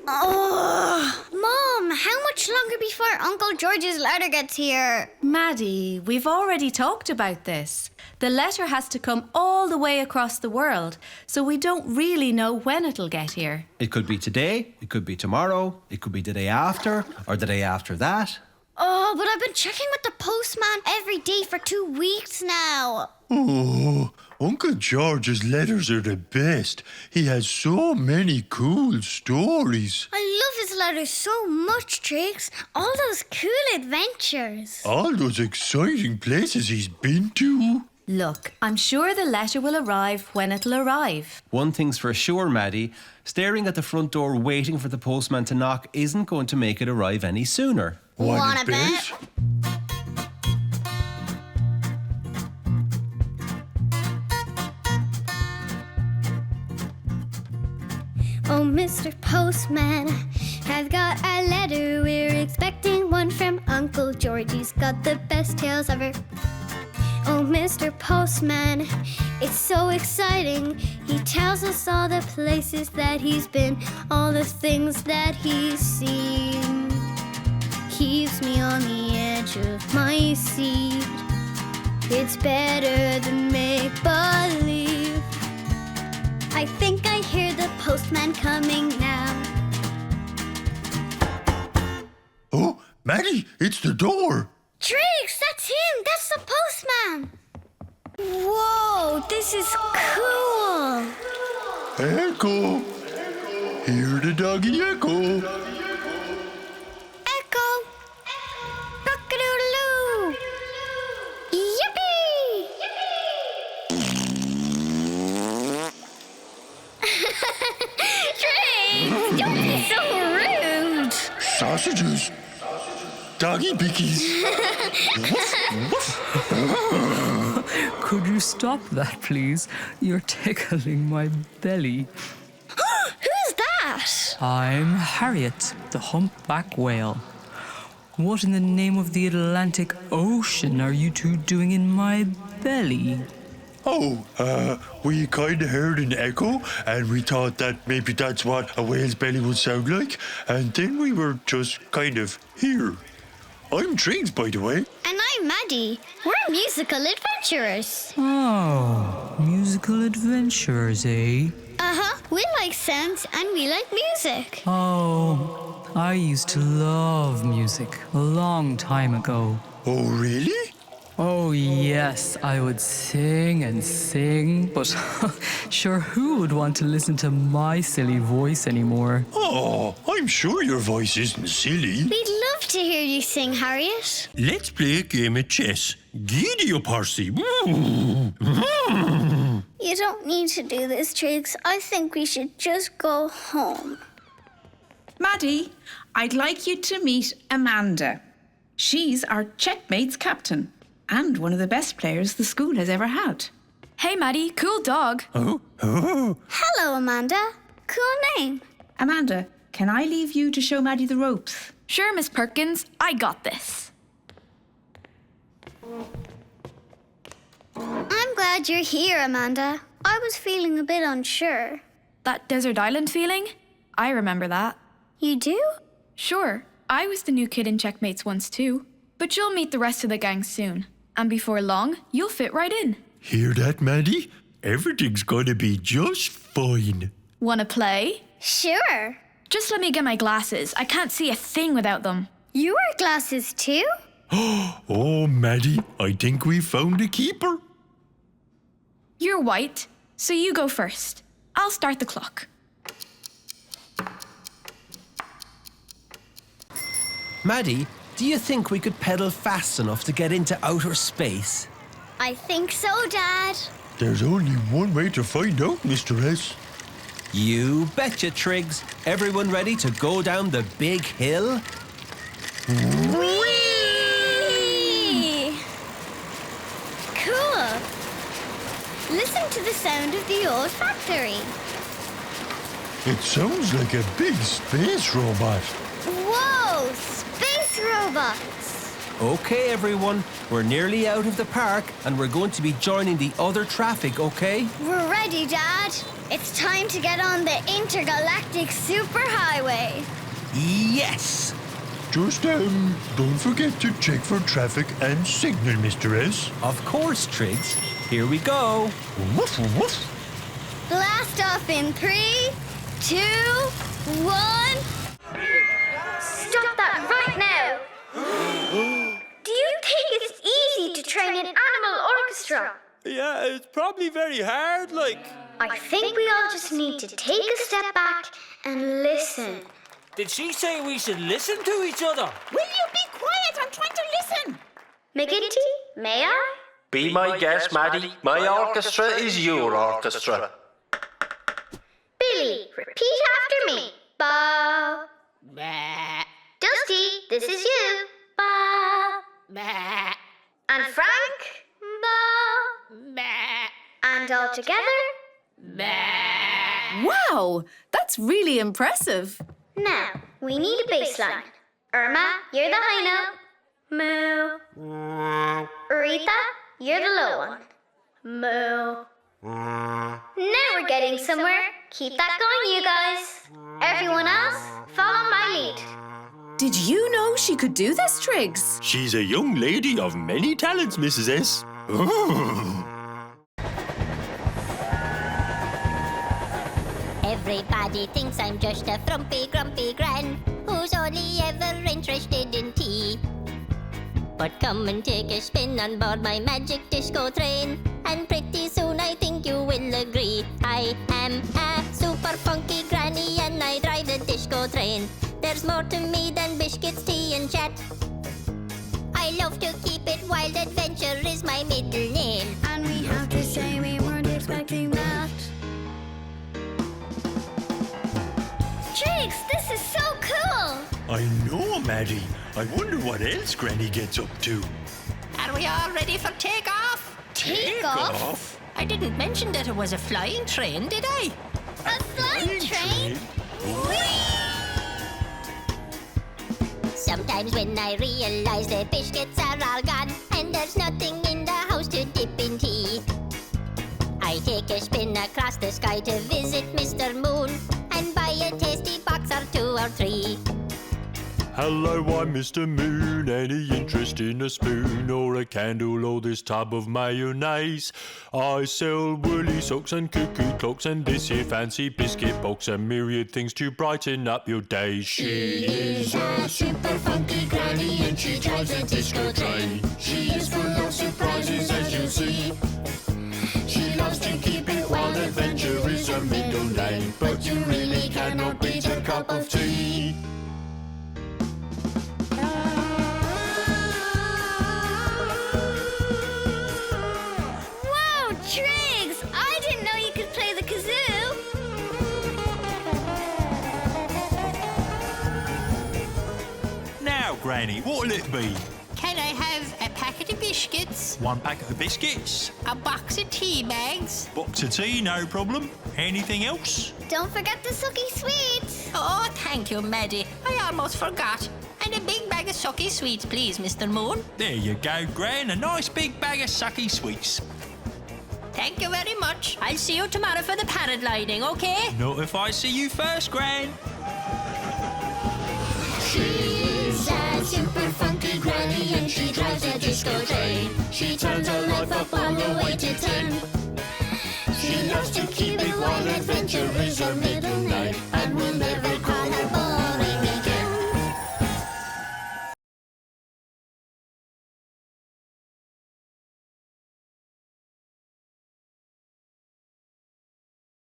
Oh, Mom, how much longer before Uncle George's letter gets here? Maddie, we've already talked about this. The letter has to come all the way across the world, so we don't really know when it'll get here. It could be today, it could be tomorrow, it could be the day after, or the day after that. Oh, but I've been checking with the postman every day for 2 weeks now. Oh, Uncle George's letters are the best. He has so many cool stories. I love his letters so much, Triggs. All those cool adventures. All those exciting places he's been to. Look, I'm sure the letter will arrive when it'll arrive. One thing's for sure, Maddie. Staring at the front door waiting for the postman to knock isn't going to make it arrive any sooner. Wanna bet? Oh, Mr. Postman, I've got a letter. We're expecting one from Uncle George. He's got the best tales ever. Oh, Mr. Postman, it's so exciting. He tells us all the places that he's been, all the things that he's seen. Keeps me on the edge of my seat. It's better than make-believe. I think I hear the postman coming now. Oh, Maddie, it's the door. Triggs, that's him! That's the postman! Whoa, this is cool! Echo. Hear the doggy echo. Echo! Rock-a-doodle-oo! Yippee! Triggs, don't be so rude! Sausages. Doggy bickies. Could you stop that, please? You're tickling my belly. Who's that? I'm Harriet, the humpback whale. What in the name of the Atlantic Ocean are you two doing in my belly? Oh, we kind of heard an echo, and we thought that maybe that's what a whale's belly would sound like, and then we were just kind of here. I'm Triggs, by the way. And I'm Maddie. We're musical adventurers. Oh, musical adventurers, eh? Uh-huh. We like sounds and we like music. Oh, I used to love music a long time ago. Oh, really? Oh, yes, I would sing and sing, but sure, who would want to listen to my silly voice anymore? Oh, I'm sure your voice isn't silly. We'd love to hear you sing, Harriet. Let's play a game of chess. Giddy up, Horsey. You don't need to do this, Triggs. I think we should just go home. Maddie, I'd like you to meet Amanda. She's our Checkmates captain and one of the best players the school has ever had. Hey, Maddie, cool dog. Oh. Hello, Amanda. Cool name. Amanda, can I leave you to show Maddie the ropes? Sure, Miss Perkins, I got this. I'm glad you're here, Amanda. I was feeling a bit unsure. That desert island feeling? I remember that. You do? Sure, I was the new kid in Checkmates once too. But you'll meet the rest of the gang soon. And before long, you'll fit right in. Hear that, Maddie? Everything's gonna be just fine. Wanna play? Sure. Just let me get my glasses. I can't see a thing without them. You wear glasses too? Oh, Maddie, I think we found a keeper. You're white, so you go first. I'll start the clock. Maddie, do you think we could pedal fast enough to get into outer space? I think so, Dad. There's only one way to find out, Mr. S. You betcha, Triggs. Everyone ready to go down the big hill? Whee! Cool. Listen to the sound of the old factory. It sounds like a big space robot. Whoa! Space robots! Okay, everyone. We're nearly out of the park and we're going to be joining the other traffic, okay? We're ready, Dad. It's time to get on the intergalactic superhighway. Yes! Just, don't forget to check for traffic and signal, Mr. S. Of course, Triggs. Here we go. Woof, woof. Blast off in 3, 2, 1. Stop that right now! Do you think it's easy to train an animal orchestra? Yeah, it's probably very hard, like. I think we all just need to take a step back and listen. Did she say we should listen to each other? Will you be quiet? I'm trying to listen. McGinty, may I? Be my guest, Maddie. My orchestra is your orchestra. Billy, repeat after me. Ba. Bah. Dusty, this is you. Ba. Bah. And Frank. Ba. Bah. And all together. Wow, that's really impressive. Now, we need a bass line. Irma, you're the high note. Moo. Rita, you're the low one. Moo. Now we're getting somewhere. Keep that going, you guys. Everyone else, follow my lead. Did you know she could do this, Triggs? She's a young lady of many talents, Mrs. S. Everybody thinks I'm just a frumpy, grumpy gran who's only ever interested in tea. But come and take a spin on board my magic disco train, and pretty soon I think you will agree. I am a super funky granny and I drive the disco train. There's more to me than biscuits, tea and chat. I love to keep it wild, adventure is my middle name. And we have to say we weren't expecting that. Triggs, this is so cool! I know, Maddie. I wonder what else Granny gets up to. Are we all ready for takeoff? Take off? I didn't mention that it was a flying train, did I? A flying train? Sometimes when I realize the biscuits are all gone and there's nothing in the house to dip in tea, I take a spin across the sky to visit Mr. Moon and buy a tasty box or 2 or 3. Hello, I'm Mr. Moon. Any interest in a spoon or a candle or this tub of mayonnaise? I sell woolly socks and cuckoo clocks and this here fancy biscuit box and myriad things to brighten up your day. She is a super funky granny and she drives a disco train. She is full of surprises, as you'll see. She loves to keep it wild, adventure is her middle name, but you really cannot beat her cup of tea. Whoa, Triggs! I didn't know you could play the kazoo. Now, Granny, what'll it be? Can I have a packet of biscuits, 1 packet of biscuits, a box of tea bags? box of tea, no problem. Anything else? Don't forget the sucky sweets. Oh, thank you, Maddie. I almost forgot. And a big bag of sucky sweets, please, Mr. Moon. There you go, Gran. A nice big bag of sucky sweets. Thank you very much. I'll see you tomorrow for the paragliding, okay? Not if I see you first, Gran. She's a super funky granny and she drives a disco train. She turns her life up all the way to 10. She loves to keep it wild, adventure is her middle name,